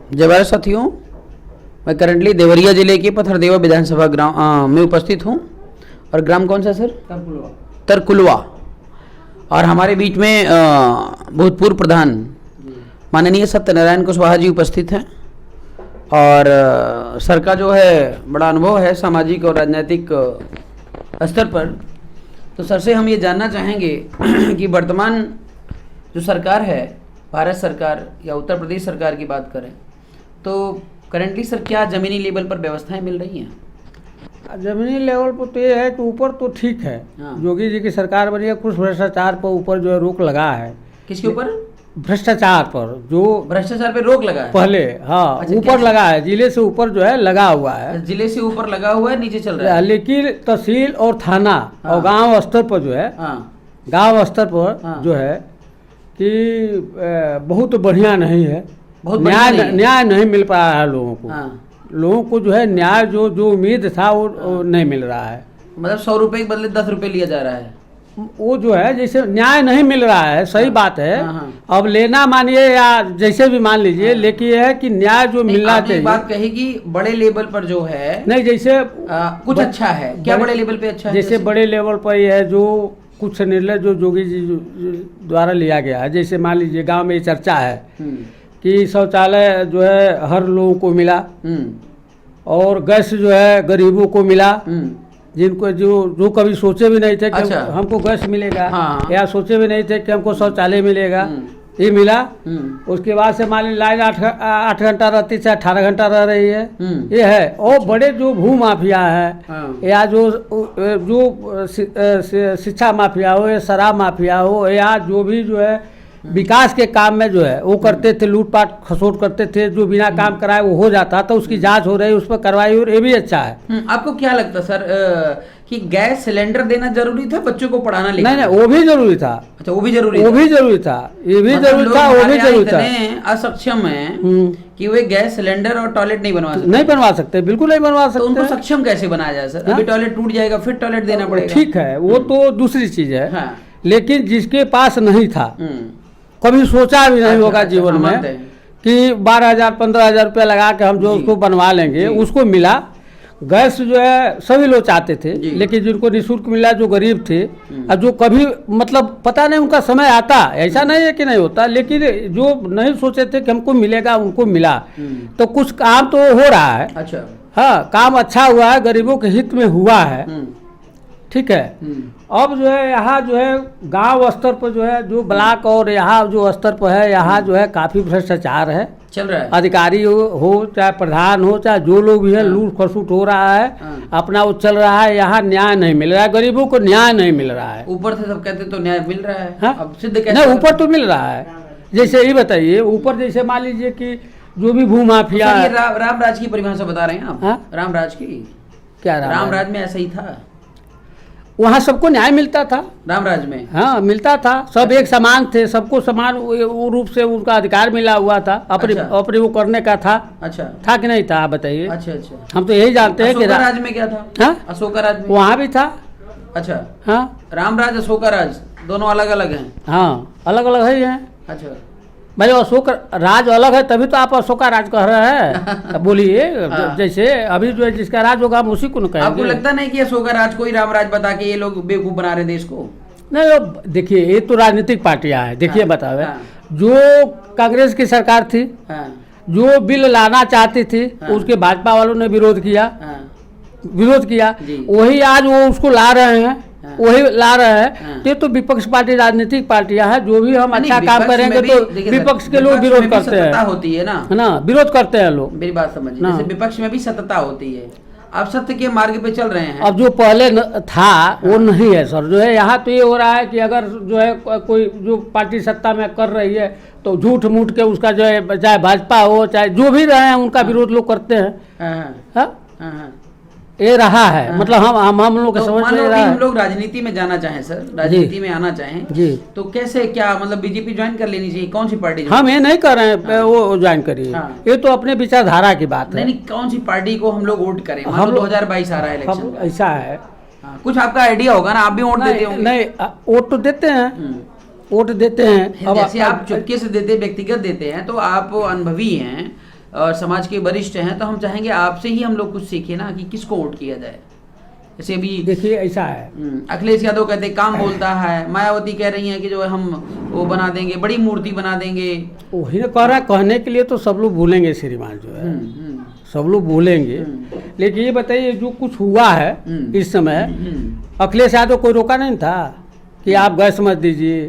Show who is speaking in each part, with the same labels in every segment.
Speaker 1: जय भारत साथियों, मैं करंटली देवरिया जिले के पथरदेवा विधानसभा ग्राम में उपस्थित हूं। और ग्राम कौन सा सर? तरकुलवा। और हमारे बीच में भूतपूर्व प्रधान माननीय सत्यनारायण कुशवाहा जी उपस्थित हैं। और सर का जो है बड़ा अनुभव है सामाजिक और राजनीतिक स्तर पर। तो सर से हम ये जानना चाहेंगे कि वर्तमान जो सरकार है, भारत सरकार या उत्तर प्रदेश सरकार की बात करें तो करेंटली सर क्या ज़मीनी लेवल पर व्यवस्थाएं मिल रही हैं?
Speaker 2: जमीनी लेवल पर तो ये है कि ऊपर तो ठीक है।
Speaker 1: हाँ।
Speaker 2: योगी जी की सरकार बनी है, कुछ भ्रष्टाचार पर ऊपर जो है रोक लगा है।
Speaker 1: किसके ऊपर?
Speaker 2: भ्रष्टाचार पर, जो
Speaker 1: भ्रष्टाचार पे रोक लगा है
Speaker 2: पहले हाँ
Speaker 1: अच्छा,
Speaker 2: ऊपर लगा है, जिले से ऊपर जो है लगा हुआ है।
Speaker 1: जिले से ऊपर लगा हुआ है, नीचे चल रहा है।
Speaker 2: लेकिन तहसील और थाना
Speaker 1: हाँ।
Speaker 2: और गांव स्तर पर जो है,
Speaker 1: हाँ
Speaker 2: गांव स्तर पर
Speaker 1: हाँ।
Speaker 2: जो है कि बहुत बढ़िया नहीं है।
Speaker 1: बहुत बढ़िया नहीं है।
Speaker 2: न्याय नहीं मिल पा रहा है लोगों को।
Speaker 1: हाँ।
Speaker 2: लोगों को जो है न्याय जो उम्मीद था वो नहीं मिल रहा है।
Speaker 1: मतलब 100 रुपए के बदले 10 रुपए लिया जा रहा है।
Speaker 2: वो जो है जैसे न्याय नहीं मिल रहा है, सही
Speaker 1: हाँ,
Speaker 2: बात है।
Speaker 1: हाँ, हाँ।
Speaker 2: अब लेना मानिए या जैसे भी मान लीजिए, लेकिन ये है कि न्याय जो मिलना
Speaker 1: आपने
Speaker 2: चाहिए।
Speaker 1: बात कही कि बड़े लेवल पर जो है
Speaker 2: नहीं, जैसे
Speaker 1: कुछ अच्छा है। क्या बड़े लेवल पे अच्छा है?
Speaker 2: जैसे बड़े लेवल पर ये है जो कुछ निर्णय जो योगी जी द्वारा लिया गया है। जैसे मान लीजिए गांव में ये चर्चा है कि शौचालय जो है हर लोगों को मिला, और गैस जो है गरीबों को मिला, जिनको जो कभी सोचे भी नहीं थे कि
Speaker 1: अच्छा।
Speaker 2: हमको गैस मिलेगा।
Speaker 1: हाँ।
Speaker 2: या सोचे भी नहीं थे कि हमको शौचालय मिलेगा। ये मिला। उसके बाद से मान लीजिए लाइन 8 घंटा रहती है, 18 घंटा रह रही है। ये है। और बड़े जो भू माफिया है,
Speaker 1: हाँ।
Speaker 2: या जो शिक्षा माफिया हो या शराब माफिया हो, या जो भी जो है विकास के काम में जो है वो करते थे, लूटपाट खसोट करते थे, जो बिना काम कराए वो हो जाता था, उसकी जांच हो रही, उस पर कार्रवाई हो रही, ये भी अच्छा है।
Speaker 1: आपको क्या लगता सर कि गैस सिलेंडर देना जरूरी था बच्चों को पढ़ाना लिखाना?
Speaker 2: नहीं, वो भी जरूरी था।
Speaker 1: अच्छा, वो भी जरूरी
Speaker 2: वो
Speaker 1: था।
Speaker 2: भी जरूरी था, ये भी
Speaker 1: मतलब
Speaker 2: जरूरी
Speaker 1: लोग
Speaker 2: था, वो
Speaker 1: हमारे
Speaker 2: भी
Speaker 1: यहाँ
Speaker 2: जरूरी था।
Speaker 1: इतने असक्षम हैं कि वे गैस सिलेंडर और टॉयलेट नहीं बनवा सकते।
Speaker 2: नहीं बनवा सकते, बिल्कुल नहीं बनवा
Speaker 1: तो उनको
Speaker 2: सकते।
Speaker 1: सक्षम कैसे बनाया जाए सर? अभी टॉयलेट टूट जाएगा फिर टॉयलेट देना पड़ेगा।
Speaker 2: ठीक है, वो तो दूसरी चीज है।
Speaker 1: हाँ।
Speaker 2: लेकिन जिसके पास नहीं था, कभी सोचा भी नहीं होगा जीवन में कि 12,000 15,000 रुपया लगा के हम जो उसको बनवा लेंगे, उसको मिला। गैस जो है सभी लोग चाहते थे, लेकिन जिनको निःशुल्क मिला, जो गरीब थे और जो कभी मतलब पता नहीं उनका समय आता, ऐसा नहीं है कि नहीं होता, लेकिन जो नहीं सोचे थे कि हमको मिलेगा उनको मिला। तो कुछ काम तो हो रहा है।
Speaker 1: अच्छा।
Speaker 2: हाँ, काम अच्छा हुआ है, गरीबों के हित में हुआ है। ठीक है। अब जो है यहाँ जो है गांव स्तर पर जो है, जो ब्लॉक और यहाँ जो स्तर पर है, यहाँ जो है काफी भ्रष्टाचार है,
Speaker 1: चल रहा है।
Speaker 2: अधिकारी हो चाहे प्रधान हो चाहे जो लोग भी है, लूट खसूट हो रहा है, अपना वो चल रहा है। यहाँ न्याय नहीं मिल रहा है, गरीबों को न्याय नहीं मिल रहा है।
Speaker 1: ऊपर से सब कहते तो न्याय मिल रहा है।
Speaker 2: हाँ?
Speaker 1: अब सिद्ध कैसे?
Speaker 2: नहीं, ऊपर तो मिल रहा है। जैसे ये बताइए, ऊपर जैसे मान लीजिए कि जो भी भू माफिया
Speaker 1: सर, ये
Speaker 2: है।
Speaker 1: राम राज की परिभाषा बता रहे हैं आप?
Speaker 2: हाँ?
Speaker 1: राम राज की?
Speaker 2: क्या
Speaker 1: राम राज में ऐसा ही था?
Speaker 2: वहाँ सबको न्याय मिलता था।
Speaker 1: राम राज में?
Speaker 2: हाँ, मिलता था। सब एक समान थे, सबको समान वो रूप से उनका अधिकार मिला हुआ था, अपने
Speaker 1: अच्छा।
Speaker 2: अपने वो करने का था।
Speaker 1: अच्छा।
Speaker 2: था कि नहीं था, आप बताइए।
Speaker 1: अच्छा अच्छा।
Speaker 2: हम तो यही जानते हैं कि
Speaker 1: अशोका राज में क्या था?
Speaker 2: हाँ?
Speaker 1: अशोका राज में?
Speaker 2: वहाँ भी था।
Speaker 1: अच्छा।
Speaker 2: हाँ
Speaker 1: राम राज अशोका राज दोनों अलग अलग हैं?
Speaker 2: हाँ, अलग अलग ही हैं।
Speaker 1: अच्छा।
Speaker 2: भाई अशोक राज अलग है, तभी तो आप अशोका राज कह रहे हैं। बोलिए। जैसे अभी जो है जिसका राज होगा हम उसी को न कहेंगे।
Speaker 1: आपको लगता नहीं कि अशोका राज को ही राम राज बता के ये लोग बेवकूफ बना रहे देश को?
Speaker 2: नहीं, अब देखिए ये तो राजनीतिक पार्टियां हैं। देखिए बतावे, जो कांग्रेस की सरकार थी, जो बिल लाना चाहती थी, उसके भाजपा वालों ने विरोध किया, वही आज वो उसको ला रहे हैं, वही ला रहे हैं। ये तो विपक्ष पार्टी राजनीतिक पार्टियां हैं। जो भी हम अच्छा काम करेंगे तो विपक्ष के लोग विरोध करते हैं।
Speaker 1: होती है ना,
Speaker 2: विरोध करते हैं लोग।
Speaker 1: मेरी बात समझिए, जैसे विपक्ष में भी सत्ता होती है। आप सत्य के मार्ग पे चल रहे हैं।
Speaker 2: अब जो पहले था वो नहीं है सर। जो है यहाँ तो ये हो रहा है कि अगर जो है कोई जो पार्टी सत्ता में कर रही है तो झूठ मूठ के उसका जो है, चाहे भाजपा हो चाहे जो भी रहे हैं, उनका विरोध लोग करते हैं। ये रहा है। मतलब हम लोग समझ नहीं रहा है।
Speaker 1: हम लोग राजनीति में जाना चाहें सर, राजनीति में आना चाहें
Speaker 2: जी,
Speaker 1: तो कैसे, क्या मतलब बीजेपी ज्वाइन कर लेनी चाहिए? कौन सी पार्टी?
Speaker 2: हम ये नहीं कर रहे हैं वो ज्वाइन करिए। ये तो अपने विचारधारा की बात है।
Speaker 1: नहीं, कौन सी पार्टी को हम लोग वोट करें? हम 2022 आ रहा है इलेक्शन।
Speaker 2: ऐसा है,
Speaker 1: कुछ आपका आइडिया होगा ना, आप भी वोट देते होंगे।
Speaker 2: नहीं, वोट तो देते हैं, वोट देते हैं।
Speaker 1: जैसे आप चुपके से देते, व्यक्तिगत देते हैं, तो आप अनुभवी हैं, और समाज के वरिष्ठ हैं, तो हम चाहेंगे आपसे ही हम लोग कुछ सीखे ना कि किसको वोट किया जाए। जैसे अभी
Speaker 2: देखिए ऐसा है,
Speaker 1: अखिलेश यादव कहते काम बोलता है, मायावती कह रही हैं कि जो है हम वो बना देंगे, बड़ी मूर्ति बना देंगे।
Speaker 2: वही ना कह रहा है, कहने के लिए तो सब लोग भूलेंगे श्रीमान जो है, सब लोग भूलेंगे। लेकिन ये बताइए जो कुछ हुआ है इस समय, अखिलेश यादव कोई रोका नहीं था कि आप गैस मत दीजिए,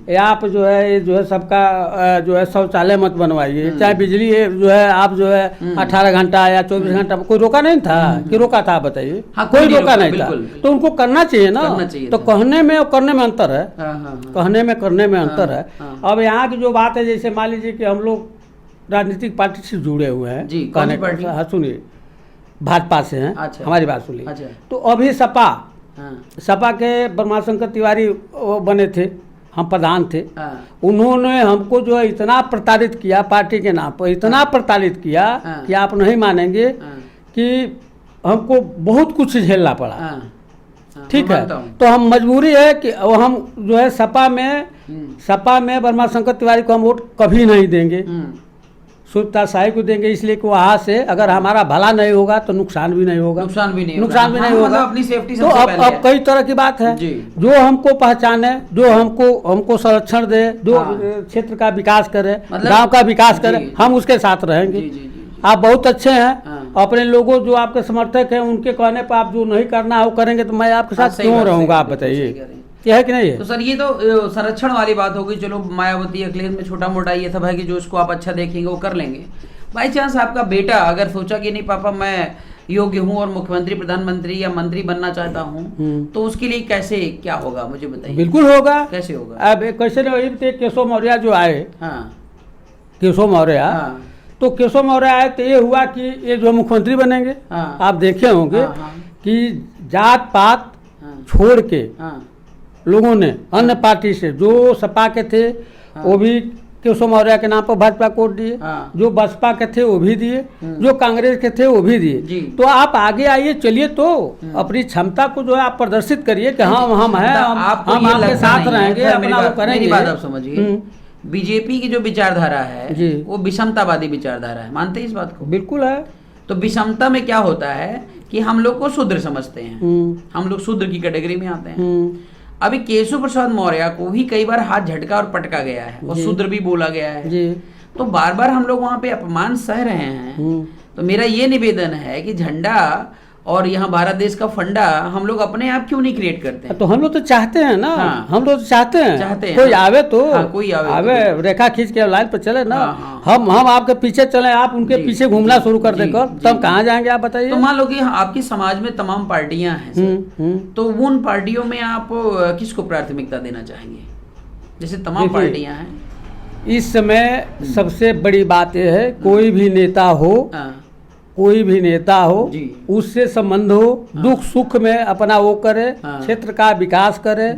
Speaker 2: या आप जो है ये जो है सबका जो है शौचालय मत बनवाइए, चाहे बिजली जो है आप जो है 18 घंटा या 24 घंटा, कोई रोका नहीं था कि रोका था बताइए?
Speaker 1: हाँ,
Speaker 2: कोई रोका नहीं था। तो उनको करना चाहिए ना, तो कहने में और करने में अंतर है, कहने में करने में अंतर है। अब यहाँ की जो बात है, जैसे मान लीजिए कि हम लोग राजनीतिक पार्टी से जुड़े हुए हैं, कहने सुनिए भाजपा से हैं, हमारी बात सुनिए। तो अभी सपा के ब्रह्माशंकर तिवारी वो बने थे, हम प्रधान थे। उन्होंने हमको जो है इतना प्रताड़ित किया, पार्टी के नाम पर इतना प्रताड़ित किया कि आप नहीं मानेंगे कि हमको बहुत कुछ झेलना पड़ा। ठीक है, तो हम मजबूरी है कि हम जो है सपा में ब्रह्माशंकर तिवारी को हम वोट कभी नहीं देंगे, सुरता साई को देंगे, इसलिए कि वहाँ से अगर हमारा भला नहीं होगा तो नुकसान भी नहीं होगा, नुकसान भी नहीं होगा। अपनी सेफ्टी तो अब कई तरह की बात है, जो हमको पहचाने, जो हमको संरक्षण दे, जो क्षेत्र का विकास करे, गांव का विकास करे, हम उसके साथ रहेंगे। आप बहुत अच्छे हैं, अपने लोगों जो आपके समर्थक हैं उनके कहने पर आप जो नहीं करना है वो करेंगे, तो मैं आपके साथ क्यों रहूंगा? आप बताइए, क्या है कि नहीं है?
Speaker 1: तो सर ये तो संरक्षण वाली बात होगी। चलो मायावती अखिलेश में छोटा मोटा ये सब है कि जो इसको आप अच्छा देखेंगे वो कर लेंगे। बाई चांस आपका बेटा अगर सोचा कि नहीं पापा मैं योग्य हूँ और मुख्यमंत्री, प्रधानमंत्री या मंत्री बनना चाहता हूँ, तो उसके लिए कैसे क्या होगा मुझे बताइए।
Speaker 2: बिल्कुल होगा।
Speaker 1: कैसे होगा?
Speaker 2: अब कैसे नहीं, केशव मौर्य जो आए, केशव मौर्य, तो केशव मौर्य आए तो ये हुआ कि ये जो मुख्यमंत्री बनेंगे, आप देखे होंगे कि जात पात छोड़ के लोगों ने अन्य पार्टी से, जो सपा के थे वो भी केशव मौर्य के नाम पर भाजपा को वोट दिए, जो बसपा के थे वो भी दिए, जो कांग्रेस के थे वो भी दिए। तो आप आगे आइए, चलिए, तो अपनी क्षमता को जो है आप प्रदर्शित करिए कि हम हैं, हम आपके साथ रहेंगे, अपना वो करेंगे।
Speaker 1: बात आप समझिए, बीजेपी की जो विचारधारा है वो विषमतावादी विचारधारा है, मानते हैं इस बात को?
Speaker 2: बिल्कुल है।
Speaker 1: तो विषमता में क्या होता है कि हम लोग को शूद्र समझते हैं, हम लोग शूद्र की कैटेगरी में आते हैं। अभी केशव प्रसाद मौर्य को भी कई बार हाथ झटका और पटका गया है और शूद्र भी बोला गया है, तो बार बार हम लोग वहां पे अपमान सह रहे हैं। तो मेरा ये निवेदन है कि झंडा और यहाँ भारत देश का फंडा हम लोग अपने आप क्यों नहीं क्रिएट करते हैं?
Speaker 2: तो हम लोग तो चाहते हैं ना, हम लोग तो चाहते हैं कोई आवे तो
Speaker 1: कोई
Speaker 2: आवे रेखा खींच के लाइन पर चले ना। हम आपके पीछे चले, आप उनके पीछे घूमना शुरू कर देकर, तो हम कहाँ जाएंगे आप बताइए?
Speaker 1: तो मान लो कि आपकी समाज में तमाम पार्टियां हैं, तो उन पार्टियों में आप किसको प्राथमिकता देना चाहेंगे? जैसे तमाम पार्टियां हैं
Speaker 2: इस समय, सबसे बड़ी बात यह है कोई भी नेता हो, कोई भी नेता हो, उससे संबंध हो, दुख सुख में अपना वो करे, क्षेत्र का विकास करे,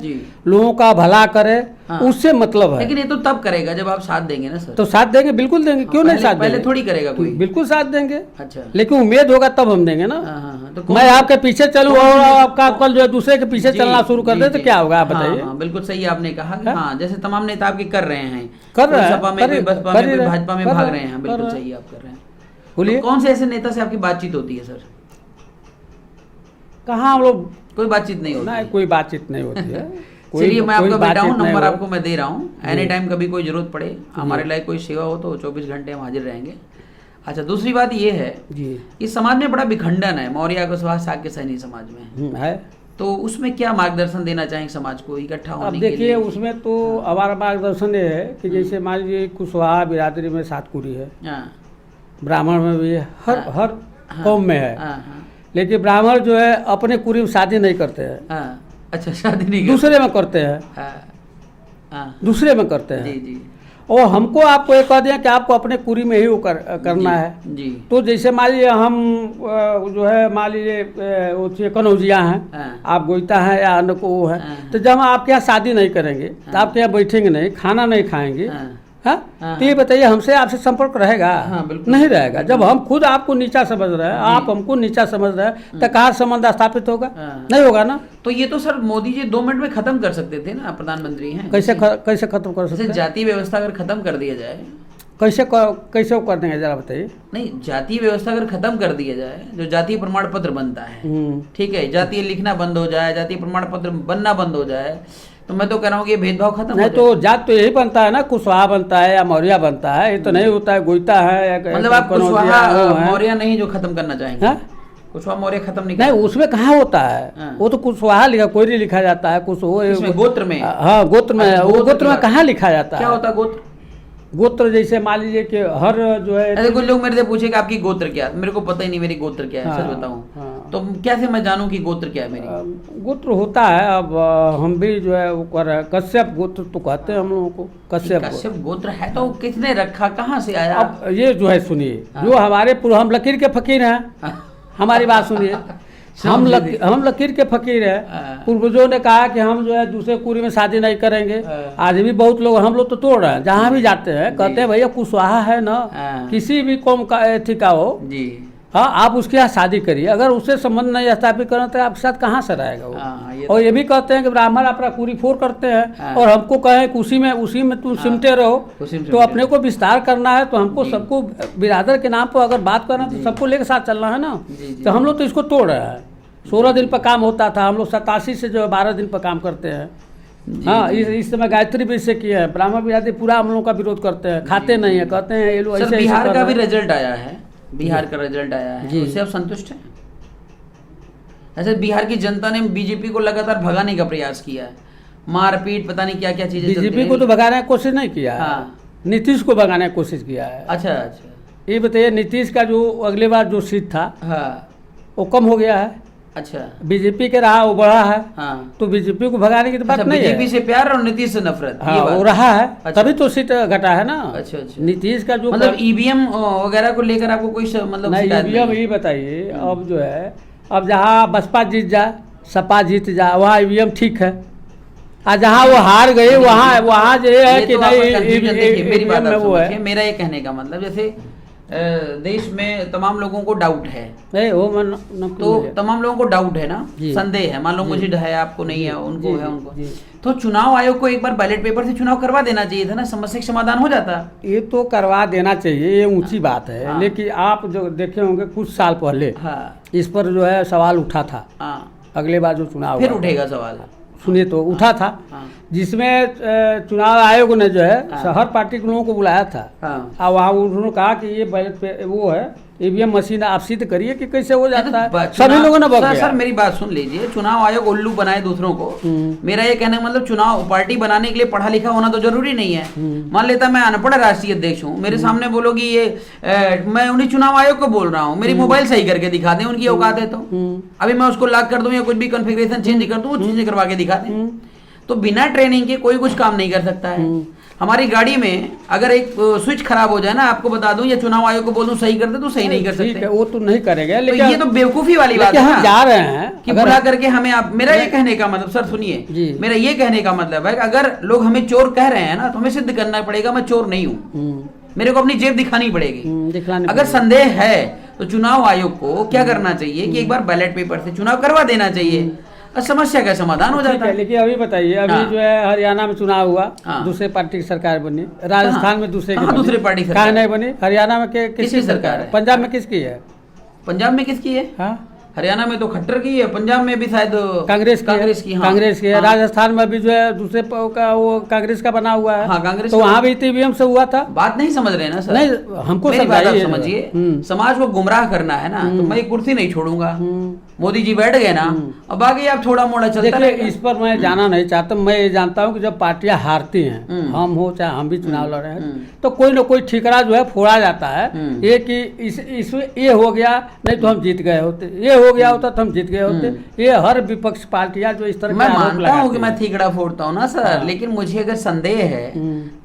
Speaker 2: लोगों का भला करे, उससे मतलब है।
Speaker 1: लेकिन ये तो तब करेगा जब आप साथ देंगे ना सर।
Speaker 2: तो साथ देंगे, बिल्कुल देंगे, क्यों नहीं साथ देंगे?
Speaker 1: पहले थोड़ी करेगा कोई?
Speaker 2: बिल्कुल साथ देंगे।
Speaker 1: अच्छा,
Speaker 2: लेकिन उम्मीद होगा तब हम देंगे ना। तो मैं आपके पीछे चलूँ और आपका कल जो है दूसरे के पीछे चलना शुरू कर दे तो क्या होगा आप बताइए?
Speaker 1: बिल्कुल सही आपने कहा। हाँ, जैसे तमाम नेता आपके कर रहे हैं,
Speaker 2: कर रहे हैं,
Speaker 1: सपा में, बसपा में, भाजपा में भाग रहे हैं। बिल्कुल सही आप कर रहे हैं। तो कौन से ऐसे नेता से आपकी बातचीत होती है सर?
Speaker 2: कहाँ हम लोग
Speaker 1: कोई बातचीत नहीं होती?
Speaker 2: नहीं, कोई बातचीत नहीं होती है।
Speaker 1: चलिए, मैं आपका बेटा हूँ, नंबर आपको मैं दे रहा हूँ, एनी टाइम कभी कोई जरूरत पड़े, हमारे लायक कोई सेवा हो तो 24 घंटे हम हाजिर रहेंगे। अच्छा, दूसरी बात ये है इस समाज में बड़ा विखंडन है, मौर्य को शाक्य सैनी समाज में
Speaker 2: है,
Speaker 1: तो उसमें क्या मार्गदर्शन देना चाहेंगे समाज को इकट्ठा होने के लिए?
Speaker 2: देखिए, उसमें तो हमारा मार्गदर्शन ये है कि जैसे मान लीजिए कुशवाहा बिरादरी में सातकुरी है, ब्राह्मण में भी है, हर कौम में है, लेकिन ब्राह्मण जो है अपने कुरी में शादी नहीं करते हैं।
Speaker 1: अच्छा, शादी नहीं करते,
Speaker 2: दूसरे में करते हैं, दूसरे में करते हैं।
Speaker 1: जी जी।
Speaker 2: और हमको आपको ये कह दिया कि आपको अपने कुरी में ही वो करना है
Speaker 1: जी।
Speaker 2: तो जैसे मान लीजिए हम जो है मान लीजिए वो कनौजिया हैं, आप गोईता हैं या अन्य को वो है, तो जब हम आपके यहाँ शादी नहीं करेंगे तो आपके यहाँ बैठेंगे नहीं, खाना नहीं खाएंगे, तो ये बताइए हमसे आपसे संपर्क रहेगा? नहीं रहेगा। जब हम खुद आपको नीचा समझ रहे हैं, आप हमको नीचा समझ रहे हैं, तो कहाँ संबंध स्थापित होगा? नहीं होगा ना।
Speaker 1: तो ये तो सर मोदी जी 2 मिनट में खत्म कर सकते थे ना, प्रधानमंत्री हैं।
Speaker 2: कैसे खत्म कर सकते?
Speaker 1: जाति व्यवस्था अगर खत्म कर दिया जाए
Speaker 2: कैसे वो कर देंगे जरा बताइए।
Speaker 1: नहीं, जातीय व्यवस्था अगर खत्म कर दिया जाए, जो जातीय प्रमाण पत्र बनता है, ठीक है, जातीय लिखना बंद हो जाए, जातीय प्रमाण पत्र बनना बंद हो जाए, तो मैं तो कह रहा हूँ कि ये भेदभाव खत्म
Speaker 2: नहीं
Speaker 1: हो
Speaker 2: तो जात तो यही बनता है ना, कुशवाहा बनता है या मौर्य बनता है, ये तो नहीं होता है गोइता है या
Speaker 1: मतलब आप
Speaker 2: कनौजिया
Speaker 1: कुशवाहा
Speaker 2: है।
Speaker 1: मौर्य नहीं जो खत्म करना चाहेंगे?
Speaker 2: हाँ?
Speaker 1: कुशवाहा मौर्य खत्म नहीं
Speaker 2: नहीं
Speaker 1: करना।
Speaker 2: उसमें कहाँ होता है,
Speaker 1: हाँ।
Speaker 2: वो तो कुशवाहा लिखा, कोई नहीं लिखा जाता है कुछ वो
Speaker 1: इसमें गोत्र में?
Speaker 2: हाँ गोत्र में,
Speaker 1: अच्छा,
Speaker 2: वो गोत्र में
Speaker 1: की
Speaker 2: कहाँ लिखा जाता
Speaker 1: क्या
Speaker 2: है?
Speaker 1: होता है गोत्र?
Speaker 2: गोत्र जैसे मान लीजिए कि हर जो है,
Speaker 1: ऐसे कुछ लोग मेरे से पूछे कि आपकी गोत्र क्या है, मेरे को पता ही नहीं मेरी गोत्र क्या है, सच
Speaker 2: हाँ,
Speaker 1: बताऊं
Speaker 2: हाँ।
Speaker 1: तो कैसे मैं जानूं कि गोत्र क्या है मेरी?
Speaker 2: गोत्र होता है। अब हम भी जो है वो कर रहे हैं, कश्यप गोत्र तो कहते हैं हम लोगों को, कश्यप गोत्र।
Speaker 1: कश्यप गोत्र है तो किसने रखा, कहाँ से आया?
Speaker 2: अब ये जो है सुनिए,
Speaker 1: हाँ।
Speaker 2: जो हमारे हम लकीर के फकीर हैं, हमारी बात सुनिए, हम लकीर के फकीर
Speaker 1: हाँ।
Speaker 2: हैं। पूर्वजों ने कहा कि हम जो है दूसरे कुरी में शादी नहीं करेंगे।
Speaker 1: हाँ।
Speaker 2: आज भी बहुत लोग, हम लोग तो तोड़ रहे हैं, जहाँ भी जाते हैं कहते हैं भैया कुशवाहा है ना,
Speaker 1: हाँ।
Speaker 2: किसी भी कौम का एथी का हो,
Speaker 1: जी
Speaker 2: हाँ आप उसके यहाँ शादी करिए, अगर उससे संबंध नहीं स्थापित करें तो आपके साथ कहाँ से रहेगा वो।
Speaker 1: हाँ, ये
Speaker 2: और ये भी कहते हैं कि ब्राह्मण अपना कुरी फोड़ करते हैं,
Speaker 1: हाँ।
Speaker 2: और हमको कहें कि उसी में तुम सिमटे रहो,
Speaker 1: उसी में
Speaker 2: तो
Speaker 1: सिमटे
Speaker 2: अपने को विस्तार करना है, तो हमको
Speaker 1: जी।
Speaker 2: सबको बिरादर के नाम पर अगर बात करना है तो सबको लेके साथ चलना है ना।
Speaker 1: जी, जी।
Speaker 2: तो हम लोग तो इसको तोड़ रहे हैं। 16 दिन पर काम होता था, हम लोग 87 से जो है 12 दिन पर काम करते हैं। हाँ, इस समय गायत्री भी से किए हैं, ब्राह्मण बिरादरी पूरा हम लोग का विरोध करते हैं, खाते नहीं है, कहते हैं ये लोग
Speaker 1: सर
Speaker 2: ऐसे
Speaker 1: बिहार
Speaker 2: कर
Speaker 1: का
Speaker 2: रहे
Speaker 1: भी
Speaker 2: हैं।
Speaker 1: रिजल्ट आया है, बिहार का रिजल्ट आया है,
Speaker 2: जी।
Speaker 1: उससे आप संतुष्ट हैं? ऐसे बिहार की जनता ने बीजेपी को लगातार भगाने का प्रयास किया है, मारपीट पता नहीं क्या क्या चीजें चलती
Speaker 2: बीजेपी को
Speaker 1: रही।
Speaker 2: तो भगाने की कोशिश नहीं किया है,
Speaker 1: हाँ।
Speaker 2: नीतीश को भगाने की कोशिश किया है।
Speaker 1: अच्छा अच्छा।
Speaker 2: ये बताइए, नीतीश का जो अगले बार जो सीट था
Speaker 1: हाँ
Speaker 2: वो कम हो गया है,
Speaker 1: अच्छा
Speaker 2: बीजेपी के रहा वो बढ़ा है,
Speaker 1: हाँ।
Speaker 2: तो बीजेपी को भगाने की तो बात
Speaker 1: अच्छा,
Speaker 2: नहीं
Speaker 1: बीजेपी
Speaker 2: है।
Speaker 1: से प्यार और नीतीश से नफरत,
Speaker 2: हाँ
Speaker 1: ये बात।
Speaker 2: वो रहा है,
Speaker 1: अच्छा।
Speaker 2: तभी तो सीट घटा है ना।
Speaker 1: अच्छा अच्छा।
Speaker 2: नीतीश का जो
Speaker 1: मतलब ईवीएम वगैरह को लेकर आपको कोई मतलब
Speaker 2: नहीं,
Speaker 1: शिकायत
Speaker 2: ईवीएम
Speaker 1: नहीं?
Speaker 2: ये बताइए, अब जो है, अब जहाँ बसपा जीत जाए, सपा जीत जाए, वहाँ ईवीएम ठीक है, और जहाँ वो हार गए वहाँ जो है
Speaker 1: ये
Speaker 2: कि
Speaker 1: तो आप
Speaker 2: नहीं
Speaker 1: confusion देखिए, मेरी बात
Speaker 2: ईवीएम में
Speaker 1: आप
Speaker 2: वो है।
Speaker 1: समझिए, मेरा ये कहने का मतलब जैसे देश में तमाम लोगों को डाउट है,
Speaker 2: नहीं वो मन
Speaker 1: तो तमाम लोगों को डाउट है ना,
Speaker 2: जी।
Speaker 1: संदेह है, मान लो
Speaker 2: जी।
Speaker 1: मुझे है, आपको नहीं है, उनको
Speaker 2: जी,
Speaker 1: है, उनको
Speaker 2: जी।
Speaker 1: तो चुनाव आयोग को एक बार बैलेट पेपर से चुनाव करवा देना चाहिए था ना, समस्या का समाधान हो जाता।
Speaker 2: ये तो करवा देना चाहिए, ये ऊंची बात है,
Speaker 1: हाँ।
Speaker 2: लेकिन आप जो देखे होंगे कुछ साल पहले
Speaker 1: हाँ
Speaker 2: इस पर जो है सवाल उठा था,
Speaker 1: हाँ,
Speaker 2: अगले बार जो चुनाव
Speaker 1: फिर
Speaker 2: हुआ,
Speaker 1: उठेगा सवाल।
Speaker 2: सुनिए तो उठा था,
Speaker 1: हाँ
Speaker 2: जिसमें चुनाव आयोग ने जो है
Speaker 1: हाँ।
Speaker 2: हर पार्टी के लोगों को बुलाया था,
Speaker 1: हाँ।
Speaker 2: और वहाँ उन्होंने कहा कि ये बैलेट पे वो है ईवीएम मशीन, आप सिद्ध करिए कि कैसे हो जाता है। सभी लोगों ने बक
Speaker 1: सर,
Speaker 2: गया।
Speaker 1: सर मेरी बात सुन लीजिए, चुनाव आयोग उल्लू बनाए दूसरों को, मेरा ये कहने का मतलब चुनाव पार्टी बनाने के लिए पढ़ा लिखा होना तो जरूरी नहीं है। मान लेता मैं अनपढ़ राष्ट्रीय अध्यक्ष हूँ, मेरे सामने बोलोगी ये मैं उन्हीं चुनाव आयोग को बोल रहा हूँ, मेरी मोबाइल सही करके दिखा दें, उनकी औकात है तो अभी मैं उसको लॉक कर दूं या कुछ भी कॉन्फ़िगरेशन चेंज कर दूं, वो चीजें करवा के दिखा दें। तो बिना ट्रेनिंग के कोई कुछ काम नहीं कर सकता है। हमारी गाड़ी में अगर एक स्विच खराब हो जाए ना, आपको बता दूं या चुनाव आयोग को बोल दूं सही कर दे, तो सही नहीं कर
Speaker 2: ठीक
Speaker 1: सकते।
Speaker 2: है, वो तो नहीं करेंगे,
Speaker 1: तो
Speaker 2: लेकिन
Speaker 1: ये तो बेवकूफी वाली बात
Speaker 2: लेकिन
Speaker 1: है
Speaker 2: हम
Speaker 1: ना,
Speaker 2: जा रहे हैं
Speaker 1: कि
Speaker 2: अगर-
Speaker 1: बुला करके हमें आप, मेरा ये कहने का मतलब सर सुनिए,
Speaker 2: जी।
Speaker 1: मेरा ये कहने का मतलब है कि अगर लोग हमें चोर कह रहे हैं ना, तो हमें सिद्ध करना पड़ेगा मैं चोर नहीं हूँ, मेरे को अपनी जेब दिखानी पड़ेगी।
Speaker 2: दिखलाने
Speaker 1: अगर
Speaker 2: पड़ेगा।
Speaker 1: संदेह है तो चुनाव आयोग को क्या करना चाहिए कि एक बार बैलेट पेपर से चुनाव करवा देना चाहिए, और समस्या का समाधान हो
Speaker 2: ठीक
Speaker 1: जाता
Speaker 2: है,
Speaker 1: है।
Speaker 2: लेकिन अभी बताइए, अभी
Speaker 1: हाँ।
Speaker 2: जो है हरियाणा में चुनाव हुआ,
Speaker 1: हाँ।
Speaker 2: दूसरे पार्टी की सरकार बनी, राजस्थान में दूसरे की
Speaker 1: कहाँ
Speaker 2: बनी।
Speaker 1: दूसरी पार्टी सरकार?
Speaker 2: कहाँ नहीं बनी? हरियाणा में किसकी
Speaker 1: किसकी
Speaker 2: सरकार
Speaker 1: सरकार
Speaker 2: है?
Speaker 1: है?
Speaker 2: पंजाब में किसकी है?
Speaker 1: पंजाब में किसकी है?
Speaker 2: हाँ
Speaker 1: हरियाणा में तो खट्टर की है, पंजाब में भी शायद
Speaker 2: कांग्रेस की
Speaker 1: हाँ।
Speaker 2: कांग्रेस की है।
Speaker 1: हाँ।
Speaker 2: राजस्थान में भी जो है दूसरे का वो कांग्रेस का बना हुआ है।
Speaker 1: हाँ, कांग्रेस
Speaker 2: तो
Speaker 1: का।
Speaker 2: वहाँ भी ईवीएम से हुआ था।
Speaker 1: बात नहीं समझ रहे ना सर?
Speaker 2: नहीं, हमको
Speaker 1: मेरी बात आप
Speaker 2: समझाइए।
Speaker 1: समझिए, समाज को गुमराह करना है ना, तो मैं ये कुर्सी नहीं छोड़ूंगा। मोदी जी बैठ गए ना, अब आगे आप थोड़ा मोड़ा चलता
Speaker 2: देखिए,
Speaker 1: रहेगा।
Speaker 2: इस पर मैं जाना नहीं चाहता, मैं ये जानता हूँ कि जब पार्टियां हारती हैं, हम हो चाहे हम भी चुनाव लड़ रहे हैं, तो कोई ना कोई ठिकरा जो है फोड़ा जाता है, ये कि इसमें ये हो गया नहीं तो हम जीत गए होते, ये हो गया होता तो हम जीत गए होते। ये हर विपक्ष पार्टियां जो इस तरह
Speaker 1: मैं
Speaker 2: के आरोप
Speaker 1: मानता हूँ कि
Speaker 2: लगाती
Speaker 1: मैं
Speaker 2: हैं।
Speaker 1: ठीकड़ा फोड़ता हूँ ना सर, लेकिन मुझे अगर संदेह है,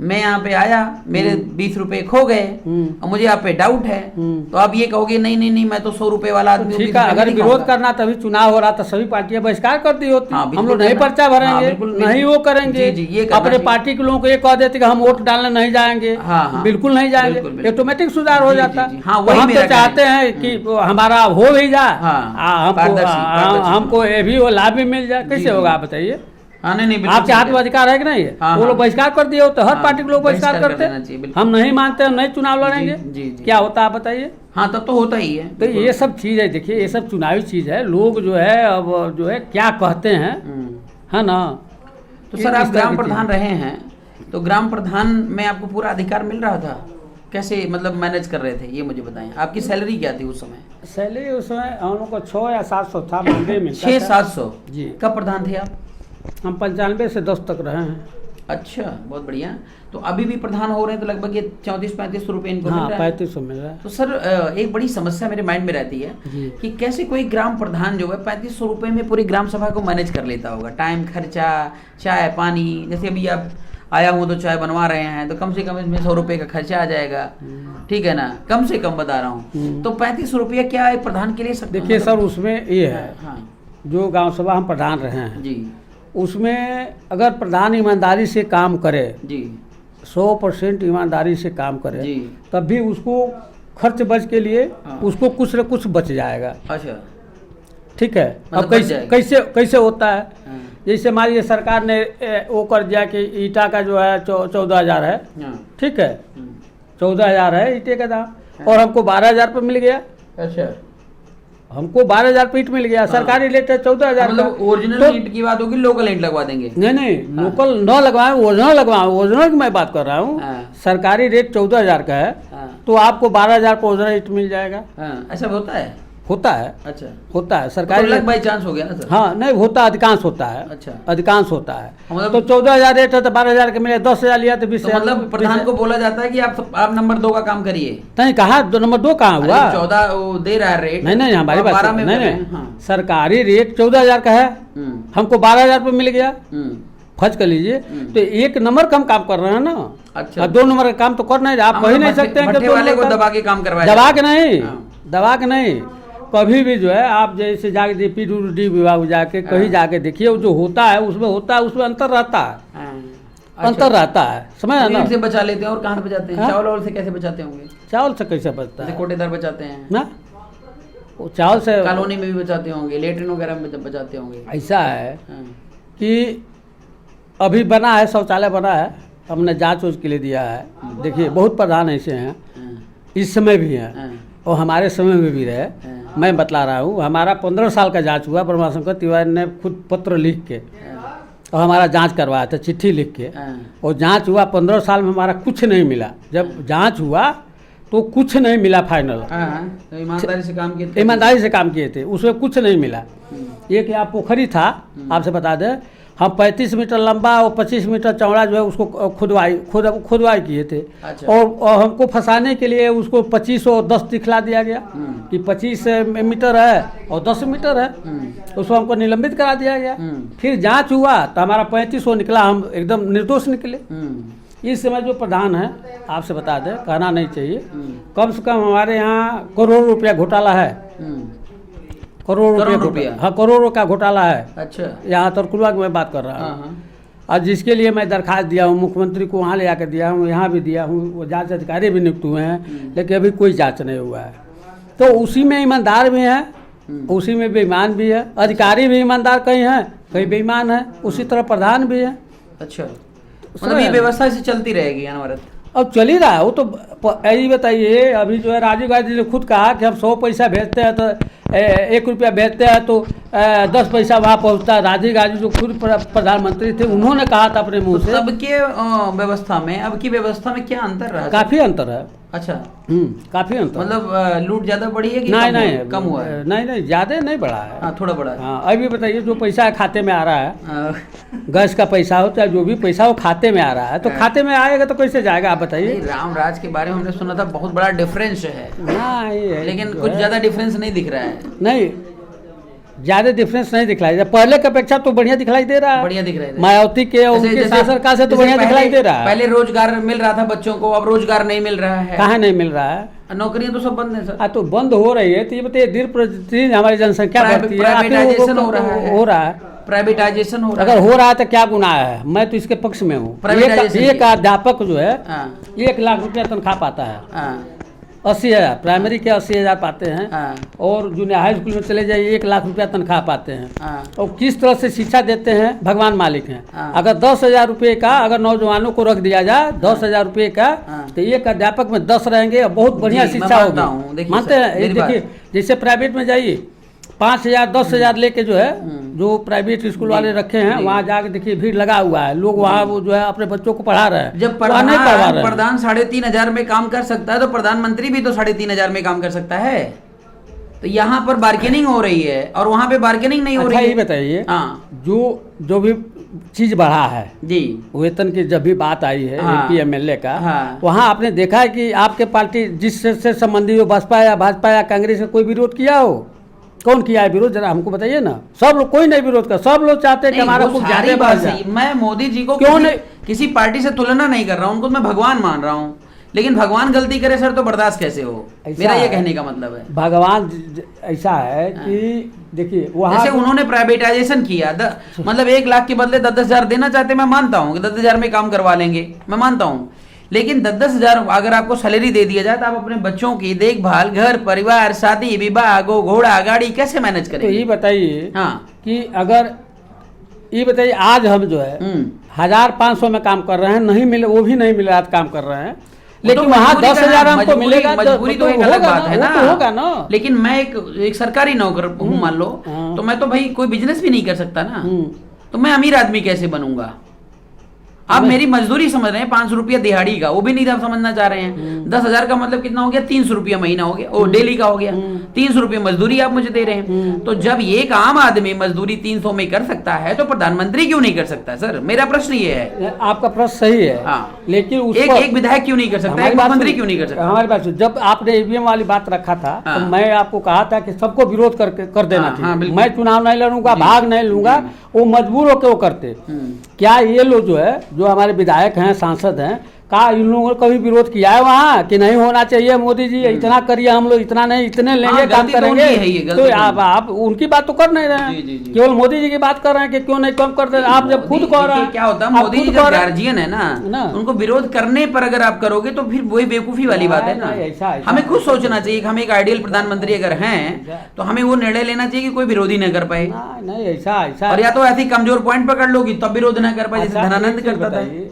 Speaker 1: मैं यहाँ पे आया, मेरे 20 रुपए खो गए और मुझे आप पे डाउट है, तो आप ये कहोगे नहीं नहीं नहीं मैं तो 100 रुपए वाला आदमी हूँ,
Speaker 2: ठीक
Speaker 1: 20
Speaker 2: है,
Speaker 1: रुपए
Speaker 2: अगर
Speaker 1: नहीं
Speaker 2: विरोध
Speaker 1: खाऊंगा।
Speaker 2: करना तभी चुनाव हो रहा था, सभी पार्टियां बहिष्कार कर दी होती,
Speaker 1: हाँ,
Speaker 2: हम
Speaker 1: बिल्कुल
Speaker 2: लोग नहीं
Speaker 1: करना।
Speaker 2: पर्चा
Speaker 1: हाँ,
Speaker 2: भरेंगे,
Speaker 1: बिल्कुल,
Speaker 2: नहीं वो करेंगे,
Speaker 1: जी, जी, ये करना
Speaker 2: अपने
Speaker 1: चाहिए।
Speaker 2: पार्टी के लोगों को ये कह देते कि हम वोट डालने नहीं जाएंगे,
Speaker 1: हाँ, हाँ,
Speaker 2: बिल्कुल नहीं जाएंगे,
Speaker 1: बिल्कुल, बिल्कुल।
Speaker 2: ऑटोमेटिक सुधार हो
Speaker 1: जी,
Speaker 2: जाता।
Speaker 1: जी, जी, हाँ,
Speaker 2: तो
Speaker 1: वही
Speaker 2: हम
Speaker 1: मेरा
Speaker 2: तो चाहते
Speaker 1: कहना है।
Speaker 2: हैं कि हमारा हो भी जाए,
Speaker 1: हाँ, पारदर्शी, पारदर्शी
Speaker 2: हमको ये भी वो लाभ भी मिल जाए, कैसे होगा आप बताइए?
Speaker 1: हाँ, नहीं बिल्कुल
Speaker 2: आपके हाथ में अधिकार है कि नहीं है?
Speaker 1: हाँ,
Speaker 2: वो लोग
Speaker 1: हाँ।
Speaker 2: बहिष्कार कर दिए होते, हर
Speaker 1: हाँ,
Speaker 2: पार्टी के लोग बहिष्कार
Speaker 1: बहिष्कार
Speaker 2: करते
Speaker 1: कर देना चाहिए, बिल्कुल।
Speaker 2: हम नहीं मानते, हम नहीं चुनाव लड़ेंगे।
Speaker 1: जी।
Speaker 2: क्या होता है आप बताइए।
Speaker 1: हाँ, तब तो होता ही है।
Speaker 2: तो ये सब चीज़ है, देखिए ये सब चुनावी चीज़ है, लोग जो है अब जो है क्या कहते हैं, है ना।
Speaker 1: तो
Speaker 2: ये
Speaker 1: सर, आप
Speaker 2: इस तरह
Speaker 1: ग्राम
Speaker 2: की
Speaker 1: प्रधान
Speaker 2: चीज़।
Speaker 1: रहे हैं, तो ग्राम प्रधान में आपको पूरा अधिकार मिल रहा था? कैसे मतलब मैनेज कर रहे थे, ये मुझे बताएं। आपकी सैलरी क्या थी उस समय?
Speaker 2: सैलरी उस समय हम लोग को 6 या 700 था, मंडे में
Speaker 1: 600-700
Speaker 2: जी।
Speaker 1: कब प्रधान थे आप?
Speaker 2: हम 95 से 10 तक रहे हैं।
Speaker 1: अच्छा, बहुत बढ़िया। तो अभी भी प्रधान हो रहे हैं, तो लगभग ये 34-35 रुपये इनको
Speaker 2: हाँ,
Speaker 1: मिल रहा है।
Speaker 2: 3500 मिल रहा है।
Speaker 1: तो सर, एक बड़ी समस्या मेरे माइंड में रहती है
Speaker 2: जी।
Speaker 1: कि कैसे कोई ग्राम प्रधान जो है 3500 रुपये में पूरी ग्राम सभा को मैनेज कर लेता होगा। टाइम, खर्चा, चाय पानी, जैसे अभी आप आया हूँ तो चाय बनवा रहे हैं, तो कम से कम इसमें 100 रुपये का खर्चा आ जाएगा, ठीक है ना, कम से कम बता रहा हूँ। तो 3500 रुपया क्या एक प्रधान के लिए
Speaker 2: देखिए सर, उसमें ये है,
Speaker 1: हाँ
Speaker 2: जो गांव सभा हम प्रधान रहे हैं
Speaker 1: जी
Speaker 2: उसमें अगर प्रधान ईमानदारी से काम करे,
Speaker 1: जी
Speaker 2: 100% ईमानदारी से काम करे,
Speaker 1: जी।
Speaker 2: तब भी उसको खर्च बच के लिए
Speaker 1: हाँ।
Speaker 2: उसको कुछ न कुछ बच जाएगा।
Speaker 1: अच्छा,
Speaker 2: ठीक है।
Speaker 1: मतलब
Speaker 2: अब
Speaker 1: बच
Speaker 2: कैसे
Speaker 1: जाएगा।
Speaker 2: कैसे कैसे होता है,
Speaker 1: हाँ
Speaker 2: जैसे हमारी ये सरकार ने वो कर दिया कि ईटा का जो है 14,000 है,
Speaker 1: हाँ।
Speaker 2: ठीक है,
Speaker 1: हम्म,
Speaker 2: 14,000 है ईटे का दाम, और हमको 12,000 पे मिल गया।
Speaker 1: अच्छा,
Speaker 2: हमको 12,000 पे ईट मिल गया, सरकारी रेट है 14,000 का।
Speaker 1: मतलब ओरिजिनल ईंट की बात होगी, लोकल ईंट लगवा देंगे।
Speaker 2: नहीं, लोकल न लगवाएं, ओरिजिनल लगवाएं, ओरिजिनल की मैं बात कर रहा हूँ।
Speaker 1: हाँ।
Speaker 2: सरकारी रेट 14,000 का है,
Speaker 1: हाँ
Speaker 2: तो आपको 12,000 पर ओरिजिनल ईट मिल जाएगा।
Speaker 1: हाँ, ऐसा होता है?
Speaker 2: होता है,
Speaker 1: अच्छा,
Speaker 2: होता है
Speaker 1: तो
Speaker 2: सरकारी
Speaker 1: लक
Speaker 2: रेट।
Speaker 1: बाई चांस हो गया ना सर?
Speaker 2: हाँ, नहीं होता, अधिकांश होता है।
Speaker 1: अच्छा।
Speaker 2: अधिकांश होता है।
Speaker 1: मतलब-
Speaker 2: तो 14,000 रेट है तो 12,000 के मिले, 10,000 लिया तो 20,000।
Speaker 1: मतलब प्रधान को बोला जाता है कि आप नंबर 2 का काम करिए।
Speaker 2: नहीं कहा, नंबर 2 कहाँ हुआ?
Speaker 1: 14 वो दे रहा है रेट।
Speaker 2: नहीं, हमारी
Speaker 1: आप
Speaker 2: बात
Speaker 1: 12 में
Speaker 2: नहीं,
Speaker 1: कर रहे हैं,
Speaker 2: नहीं,
Speaker 1: हाँ।
Speaker 2: सरकारी रेट 14,000 का है, हमको 12,000 पे मिल गया,
Speaker 1: हम्म,
Speaker 2: फर्ज कर लीजिए। तो 1 नंबर का हम काम कर रहे हैं ना।
Speaker 1: अच्छा।
Speaker 2: अब 2 नंबर का काम तो कर नहीं, आप
Speaker 1: हाँ,
Speaker 2: कह ही
Speaker 1: मतलब
Speaker 2: नहीं सकते हैं कि
Speaker 1: भट्टे
Speaker 2: 2
Speaker 1: वाले
Speaker 2: नंबर
Speaker 1: को
Speaker 2: का-
Speaker 1: दबा के काम करवाया
Speaker 2: दबा
Speaker 1: जाता
Speaker 2: के
Speaker 1: है।
Speaker 2: नहीं,
Speaker 1: हाँ।
Speaker 2: दबा के नहीं। कभी भी जो है आप जैसे जाके DPWD विभाग जाके कहीं जाके देखिए, वो जो होता है उसमें अंतर रहता है,
Speaker 1: हाँ।
Speaker 2: अंतर रहता है, समझ
Speaker 1: तो
Speaker 2: ना।
Speaker 1: ईंट से बचा लेते हैं, और कहाँ से बचाते हैं?
Speaker 2: हाँ?
Speaker 1: चावल वावल से कैसे बचाते होंगे?
Speaker 2: चावल से कैसे बचता
Speaker 1: जैसे
Speaker 2: है
Speaker 1: कोटेदार बचाते हैं,
Speaker 2: ना, वो चावल से
Speaker 1: कॉलोनी में भी बचाते होंगे, लेटरिन वगैरह में बचाते होंगे।
Speaker 2: ऐसा है
Speaker 1: हाँ,
Speaker 2: कि अभी बना है, शौचालय बना है, हमने जांच उच के लिए दिया है। देखिए बहुत प्रधान ऐसे हैं,
Speaker 1: हाँ,
Speaker 2: इस समय भी हैं
Speaker 1: हाँ,
Speaker 2: और हमारे समय में भी रहे।
Speaker 1: हाँ,
Speaker 2: मैं बतला रहा हूँ, हमारा 15 साल का जांच हुआ, ब्रह्माशंकर तिवारी ने खुद पत्र लिख के
Speaker 1: हाँ,
Speaker 2: और हमारा जांच करवाया था, चिट्ठी लिख के,
Speaker 1: हाँ,
Speaker 2: और जांच हुआ। 15 साल में हमारा कुछ नहीं मिला। जब जांच हुआ तो कुछ नहीं मिला फाइनल।
Speaker 1: हाँ, तो ईमानदारी से काम किए थे।
Speaker 2: ईमानदारी से काम किए थे, उसमें कुछ नहीं मिला। एक यहाँ पोखरी था, आपसे बता दें, हम 35 मीटर लंबा और 25 मीटर चौड़ा जो है उसको खुदवाई किए थे।
Speaker 1: अच्छा।
Speaker 2: और हमको फंसाने के लिए उसको 25 और 10 दिखला दिया गया कि 25 मीटर है और 10 मीटर है, उसको हमको निलंबित करा दिया गया। फिर जांच हुआ तो हमारा 3500 निकला, हम एकदम निर्दोष निकले। इस समय जो प्रधान है, आपसे बता दें, कहना नहीं चाहिए, कम से कम हमारे यहाँ करोड़ रुपया घोटाला है, करोड़ रुपया, हाँ करोड़ों का घोटाला है।
Speaker 1: अच्छा।
Speaker 2: यहाँ तरकुलवा की मैं बात कर रहा हूँ।
Speaker 1: हाँ,
Speaker 2: और जिसके लिए मैं दरखास्त दिया हूँ, मुख्यमंत्री को वहाँ ले आकर दिया हूँ, यहाँ भी दिया हूँ, वो जांच अधिकारी भी नियुक्त हुए हैं, लेकिन अभी कोई जांच नहीं हुआ है। तो उसी में ईमानदार भी हैं, उसी में बेईमान भी है, अधिकारी भी ईमानदार कहीं हैं, कहीं बेईमान है, उसी तरह प्रधान भी है।
Speaker 1: अच्छा, मतलब ये व्यवस्था ऐसे चलती रहेगी अनवरत?
Speaker 2: अब चल ही रहा है वो तो। यही बताइए, अभी जो है राजीव गांधी ने खुद कहा कि हम 100 पैसा भेजते हैं तो 1 रुपया भेजते हैं तो 10 पैसा वहाँ पहुँचता है। राजीव गांधी जो खुद प्रधानमंत्री थे, उन्होंने कहा था अपने मुंह से।
Speaker 1: सबके व्यवस्था में, अब की व्यवस्था में क्या अंतर रहा?
Speaker 2: काफी अंतर है।
Speaker 1: अच्छा,
Speaker 2: काफी अंतर।
Speaker 1: मतलब लूट ज्यादा बढ़ी है कि कम हुआ है?
Speaker 2: नहीं, ज्यादा नहीं बढ़ा है।
Speaker 1: हाँ, थोड़ा बढ़ा है।
Speaker 2: हाँ, अभी बताइए, जो पैसा खाते में आ रहा है,
Speaker 1: हाँ,
Speaker 2: गैस का पैसा हो चाहे जो भी पैसा हो, खाते में आ रहा है, तो खाते में आएगा तो कैसे जाएगा आप बताइए।
Speaker 1: नहीं, राम राज के बारे में हमने सुना था बहुत बड़ा डिफरेंस है, लेकिन कुछ ज्यादा डिफरेंस नहीं दिख रहा है।
Speaker 2: नहीं, ज्यादा डिफरेंस नहीं दिखलाई दे, पहले की अपेक्षा तो बढ़िया दिखलाई दे रहा है।
Speaker 1: बढ़िया दिख रहा है।
Speaker 2: मायावती के और उनके शासनकाल से तो बढ़िया दिखलाई दे रहा है।
Speaker 1: पहले रोजगार मिल रहा था बच्चों को, अब रोजगार नहीं मिल रहा है।
Speaker 2: कहाँ नहीं मिल रहा है?
Speaker 1: नौकरियां तो सब बंद है सर।
Speaker 2: तो बंद हो रही है, तो ये बताइए दिन प्रतिदिन हमारी जनसंख्या बढ़ती है,
Speaker 1: प्राइवेटाइजेशन हो रहा है।
Speaker 2: हो रहा है,
Speaker 1: प्राइवेटाइजेशन हो रहा है।
Speaker 2: अगर हो रहा है तो क्या गुनाह है? मैं तो इसके पक्ष में हूँ। एक अध्यापक जो है 1 लाख रुपया तनख्वाह पाता है, 80,000 प्राइमरी के 80,000 पाते हैं।
Speaker 1: हाँ।
Speaker 2: और जूनियर हाई स्कूल में चले जाइए 1 लाख रुपया तनख्वाह पाते हैं।
Speaker 1: हाँ।
Speaker 2: और किस तरह से शिक्षा देते हैं भगवान मालिक हैं।
Speaker 1: हाँ।
Speaker 2: अगर 10,000 रुपये का अगर नौजवानों को रख दिया जाए 10,000 रुपये का,
Speaker 1: हाँ।
Speaker 2: तो एक अध्यापक में 10 रहेंगे और बहुत बढ़िया
Speaker 1: जी, मैं
Speaker 2: शिक्षा
Speaker 1: मानता हूँ।
Speaker 2: होगी।
Speaker 1: देखिए
Speaker 2: मानते
Speaker 1: सर,
Speaker 2: हैं?
Speaker 1: मेरी
Speaker 2: देखिए जैसे प्राइवेट में जाइए 5,000 10,000 लेके जो है जो प्राइवेट स्कूल वाले रखे हैं वहाँ जाके देखिए भीड़ लगा हुआ है। लोग वहाँ वो जो है अपने बच्चों को पढ़ा रहे हैं।
Speaker 1: जब
Speaker 2: वहाँ नहीं पढ़वा रहे हैं।
Speaker 1: प्रधान 3,500 में काम कर सकता है तो प्रधानमंत्री भी तो 3,500 में काम कर सकता है। तो यहाँ पर बार्गेनिंग हो रही है और वहाँ पे बार्गेनिंग नहीं हो
Speaker 2: अच्छा
Speaker 1: रही
Speaker 2: ये
Speaker 1: है।
Speaker 2: बताइए,
Speaker 1: हाँ
Speaker 2: जो भी चीज बढ़ा है
Speaker 1: जी,
Speaker 2: वेतन की जब भी बात आई है
Speaker 1: हाँ।
Speaker 2: एमपी एमएलए का,
Speaker 1: हाँ।
Speaker 2: वहाँ आपने देखा है कि आपके पार्टी जिससे संबंधी हो बसपा या भाजपा या कांग्रेस ने कोई विरोध किया हो? कौन किया है विरोध? जरा हमको बताइए ना। सब लोग, कोई नहीं विरोध कर, सब लोग चाहते हैं कि
Speaker 1: नहीं,
Speaker 2: हमारा
Speaker 1: वो
Speaker 2: कुछ
Speaker 1: सारी
Speaker 2: ज्यादा
Speaker 1: बात
Speaker 2: बढ़ जाए।
Speaker 1: सही। मैं मोदी जी को
Speaker 2: क्यों
Speaker 1: किसी पार्टी से तुलना नहीं कर रहा हूँ, उनको मैं भगवान मान रहा हूँ। लेकिन भगवान गलती करे सर तो बर्दाश्त कैसे हो?
Speaker 2: ऐसा
Speaker 1: मेरा ये
Speaker 2: है।
Speaker 1: कहने का मतलब है।
Speaker 2: भगवान ऐसा है कि देखिए वहाँ
Speaker 1: जैसे उन्होंने प्राइवेटाइजेशन किया मतलब 1 लाख के बदले 10,000 देना चाहते, मैं मानता हूँ कि 10,000 में काम करवा लेंगे, मैं मानता हूँ। लेकिन 10,000 अगर आपको सैलरी दे दिया जाए तो आप अपने बच्चों की देखभाल, घर परिवार, शादी विवाह, घोड़ा गाड़ी कैसे मैनेज
Speaker 2: तो
Speaker 1: करेंगे?
Speaker 2: ये बताइए
Speaker 1: हाँ।
Speaker 2: कि अगर ये बताइए आज हम जो है 1,500 में काम कर रहे हैं, नहीं मिले, वो भी नहीं मिले, आज काम कर रहे हैं, लेकिन वहाँ 10,000 हमको मिलेगा।
Speaker 1: मजबूरी तो एक अलग बात है ना,
Speaker 2: वो तो होगा ना।
Speaker 1: लेकिन मैं एक सरकारी नौकर हूँ मान लो, तो मैं तो भाई कोई बिजनेस भी नहीं कर सकता ना। तो मैं अमीर आदमी कैसे बनूंगा? आप मेरी मजदूरी समझ रहे हैं, 500 रुपया दिहाड़ी का, वो भी नहीं आप समझना चाह रहे हैं। 10,000 का मतलब कितना हो गया? 300 रुपया महीना हो गया, वो डेली का हो गया। 300 रुपया मजदूरी आप मुझे दे रहे हैं। तो जब एक आम आदमी मजदूरी 300 में कर सकता है तो प्रधानमंत्री क्यों नहीं कर सकता? सर मेरा प्रश्न ये है।
Speaker 2: आपका प्रश्न सही है।
Speaker 1: हाँ।
Speaker 2: लेकिन
Speaker 1: एक विधायक क्यों नहीं कर सकता? एक मुख्यमंत्री क्यों नहीं कर सकता?
Speaker 2: हमारी बात जब आपने ईवीएम वाली बात रखा था
Speaker 1: हाँ।
Speaker 2: तो मैं आपको कहा था कि सबको विरोध कर देना
Speaker 1: हाँ,
Speaker 2: चाहिए।
Speaker 1: बिल्कुल।
Speaker 2: मैं चुनाव नहीं लड़ूंगा, भाग नहीं लूंगा, वो मजबूर होकर वो करते। क्या ये लोग जो है, जो हमारे विधायक हैं, सांसद हैं, का इन लोगों ने कभी विरोध किया है वहाँ कि नहीं होना चाहिए? मोदी जी इतना करिए, हम लोग इतना नहीं, इतने लेंगे,
Speaker 1: हाँ,
Speaker 2: काम करेंगे। तो आप उनकी बात तो कर नहीं रहे
Speaker 1: जी, जी,
Speaker 2: हैं,
Speaker 1: जी।
Speaker 2: केवल मोदी जी की बात कर रहे हैं कि क्यों नहीं कम कर दे। आप जब खुद कह रहे हैं,
Speaker 1: क्या होता है,
Speaker 2: आप
Speaker 1: मोदी जी
Speaker 2: खुद
Speaker 1: जब
Speaker 2: कह रहे हैं।
Speaker 1: गार्जियन है ना,
Speaker 2: ना।
Speaker 1: उनको विरोध करने पर अगर आप करोगे तो फिर वही बेवकूफी वाली बात है ना।
Speaker 2: नहीं, ऐसा
Speaker 1: हमें खुद सोचना चाहिए कि हम एक आइडियल प्रधानमंत्री अगर हैं तो हमें वो निर्णय लेना चाहिए कि कोई विरोधी न कर पाए।
Speaker 2: नहीं ऐसा
Speaker 1: और या तो ऐसी कमजोर पॉइंट पकड़ लोगी तब विरोध न कर पाए, जैसे
Speaker 2: अच्छा,
Speaker 1: धनानंद
Speaker 2: एक चीज
Speaker 1: करता था।
Speaker 2: बताइए,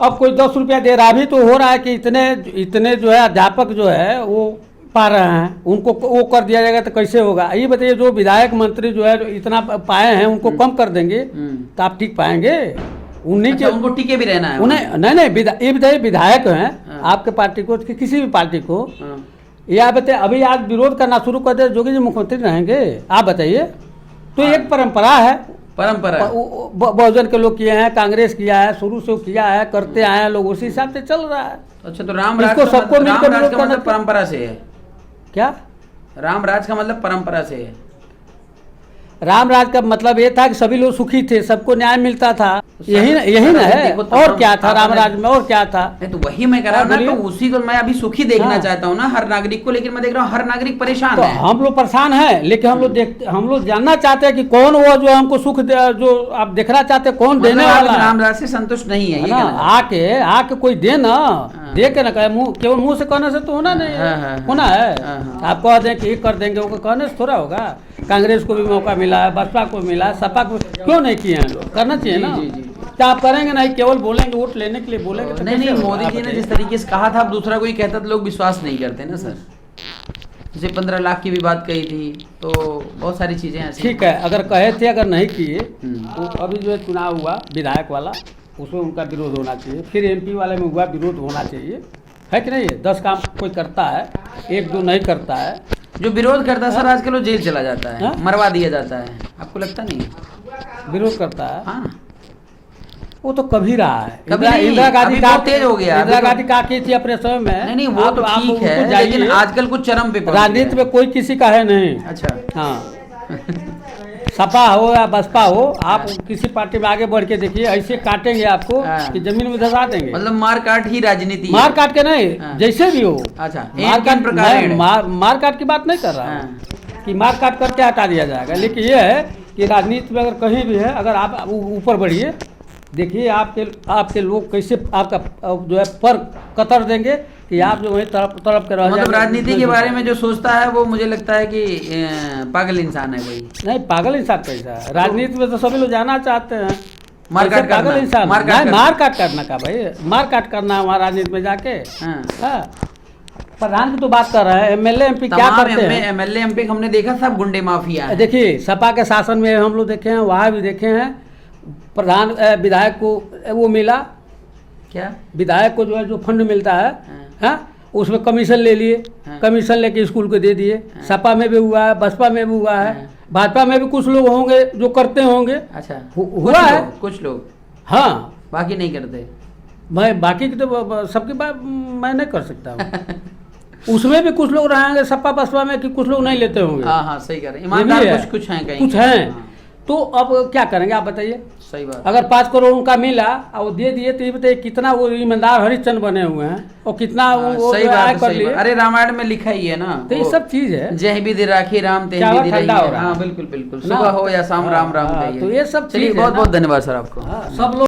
Speaker 2: अब कोई 10 रुपया दे रहा भी तो हो रहा है कि इतने जो है अध्यापक जो है वो पा रहे हैं, उनको वो कर दिया जाएगा तो कैसे होगा? ये बताइए, जो विधायक मंत्री जो है जो इतना पाए हैं उनको कम कर देंगे तो आप टिक पाएंगे? उन्हीं के
Speaker 1: उनको टिके भी रहना है
Speaker 2: उन्हें नहीं ये बताइए, विधायक हैं आपके पार्टी को, किसी भी पार्टी को, ये आप बताइए अभी आज विरोध करना शुरू कर दे, जोगी जी मुख्यमंत्री रहेंगे? आप बताइए। तो एक परंपरा है,
Speaker 1: परंपरा
Speaker 2: बहुजन के लोग किए हैं, कांग्रेस किया है, शुरू से किया है, करते आए हैं लोग, उसी हिसाब से चल रहा है।
Speaker 1: अच्छा, तो राम राज
Speaker 2: इसको
Speaker 1: का
Speaker 2: सबको मिलकर
Speaker 1: राम राज
Speaker 2: विरोध
Speaker 1: का
Speaker 2: करना
Speaker 1: मतलब परंपरा से है।
Speaker 2: क्या?
Speaker 1: राम राज का मतलब परंपरा से है।
Speaker 2: राम राज का मतलब ये था कि सभी लोग सुखी थे, सबको न्याय मिलता था, यही ना है।
Speaker 1: देखो,
Speaker 2: और क्या था राम राज में, और क्या था?
Speaker 1: नहीं तो वही मैं कह रहा हूँ ना, तो उसी को मैं अभी सुखी देखना चाहता हूँ ना हर नागरिक को, लेकिन मैं देख रहा हूँ हर नागरिक परेशान
Speaker 2: तो
Speaker 1: है।
Speaker 2: हम लोग परेशान हैं, लेकिन हम लोग जानना चाहते हैं कि कौन वो जो हमको सुख जो आप देखना चाहते हैं, कौन देने वाला है?
Speaker 1: राम राज से संतुष्ट नहीं है, ये
Speaker 2: ना,
Speaker 1: कहना
Speaker 2: आके कोई दे ना, दे के ना कहे, केवल मुंह से कहने से तो होना नहीं है, होना है। आप कह दें कि ये कर देंगे, वो कहने से थोड़ा होगा। कांग्रेस को भी मौका मिला है, बसपा को मिला है, सपा को क्यों नहीं किए हैं लोग? करना चाहिए ना। क्या आप करेंगे? नहीं, केवल बोलेंगे, वोट लेने के लिए बोलेंगे तो
Speaker 1: नहीं, मोदी जी ने जिस तरीके से कहा था, अब दूसरा कोई कहता तो लोग विश्वास नहीं करते ना सर। जैसे 15 लाख की भी बात कही थी, तो बहुत सारी चीजें ऐसी।
Speaker 2: ठीक है, अगर कहे थे, अगर नहीं किए तो अभी जो चुनाव हुआ विधायक वाला, उसमें उनका विरोध होना चाहिए। फिर एमपी वाले में हुआ, विरोध होना चाहिए, है कि नहीं? 10 काम कोई करता है, 1-2 नहीं करता है।
Speaker 1: जो विरोध करता है सर आजकल वो जेल चला जाता है, मरवा दिया जाता है। आपको लगता नहीं?
Speaker 2: विरोध करता है,
Speaker 1: हाँ,
Speaker 2: वो तो कभी रहा है।
Speaker 1: इंदिरा गांधी का तेज हो गया।
Speaker 2: इंदिरा गांधी का की थी अपने समय में।
Speaker 1: नहीं, वो तो ठीक है, लेकिन आजकल कुछ चरम पे
Speaker 2: राजनीति में कोई किसी का है नहीं।
Speaker 1: अच्छा,
Speaker 2: हाँ सपा हो या बसपा हो, आप किसी पार्टी में आगे बढ़ के देखिए, ऐसे काटेंगे आपको कि जमीन में धसा देंगे।
Speaker 1: मतलब मार काट ही राजनीति,
Speaker 2: मार काट के नहीं, जैसे भी हो।
Speaker 1: अच्छा,
Speaker 2: मार काट की बात नहीं कर रहा हूँ कि मार काट करके हटा दिया जाएगा, लेकिन ये है कि राजनीति में अगर कहीं भी है, अगर आप ऊपर बढ़िए देखिए आपके लोग कैसे आपका जो है पर कतर देंगे कि आप जो वही तड़प के रह
Speaker 1: मतलब
Speaker 2: जाएंगे।
Speaker 1: राजनीति के बारे में जो सोचता है वो मुझे लगता है कि पागल इंसान है वही।
Speaker 2: नहीं, पागल इंसान कैसा है? राजनीति में तो सभी लोग जाना चाहते हैं।
Speaker 1: मारकाट
Speaker 2: कैसे पागल
Speaker 1: करना,
Speaker 2: इंसान?
Speaker 1: मारकाट
Speaker 2: नहीं,
Speaker 1: करना।
Speaker 2: मारकाट करना का भाई, मारकाट करना वहाँ राजनीति में जाके।
Speaker 1: हाँ।
Speaker 2: हाँ, प्रधान की तो बात कर रहे हैं। एमएलए एमपी क्या
Speaker 1: तमाम
Speaker 2: करते हैं?
Speaker 1: एमएलए एमपी हमने देखा सब गुंडे माफिया हैं।
Speaker 2: देखिए सपा के शासन में हम लोग देखे हैं, वहाँ भी देखे हैं। प्रधान विधायक को वो मिला,
Speaker 1: क्या
Speaker 2: विधायक को जो है जो फंड मिलता है, हाँ, उसमें कमीशन ले लिए,
Speaker 1: हाँ।
Speaker 2: कमीशन लेके स्कूल को दे दिए। सपा में भी हुआ है, बसपा में भी हुआ है,
Speaker 1: हाँ।
Speaker 2: भाजपा में भी कुछ लोग होंगे जो करते होंगे।
Speaker 1: अच्छा,
Speaker 2: हुआ है
Speaker 1: कुछ लोग
Speaker 2: हाँ।
Speaker 1: बाकी नहीं करते।
Speaker 2: मैं बाकी की तो सबकी बात मैं नहीं कर सकता हूँ। उसमें भी कुछ लोग रहेंगे सपा बसपा में कि कुछ लोग नहीं लेते होंगे।
Speaker 1: हाँ हाँ सही कह रहे हैं।
Speaker 2: ये भी
Speaker 1: ईमानदार
Speaker 2: है।
Speaker 1: कुछ कुछ हैं कहीं,
Speaker 2: कुछ हैं।
Speaker 1: हाँ,
Speaker 2: तो अब क्या करेंगे आप बताइए?
Speaker 1: सही बात।
Speaker 2: अगर 5 करोड़ उनका मिला और वो दे दिए तो ये बताइए कितना वो ईमानदार हरिश्चंद्र बने हुए हैं और कितना वो
Speaker 1: सही
Speaker 2: जो आय
Speaker 1: बात,
Speaker 2: कर
Speaker 1: सही
Speaker 2: लिए।
Speaker 1: बात। अरे रामायण में लिखा ही है ना,
Speaker 2: तो ये
Speaker 1: वो
Speaker 2: सब चीज है।
Speaker 1: जय विधि राखी राम तेह
Speaker 2: क्या
Speaker 1: विधि
Speaker 2: ठंडा
Speaker 1: रही
Speaker 2: हो रहा
Speaker 1: है।
Speaker 2: है।
Speaker 1: हाँ बिल्कुल बिल्कुल,
Speaker 2: ना?
Speaker 1: सुबह हो या शाम
Speaker 2: हाँ,
Speaker 1: राम राम
Speaker 2: हाँ,
Speaker 1: कहिए।
Speaker 2: तो ये सब
Speaker 1: चलिए,
Speaker 2: चीज है
Speaker 1: बहुत
Speaker 2: ना।
Speaker 1: बहुत धन्यवाद सर आपको।
Speaker 2: हाँ, सब लोग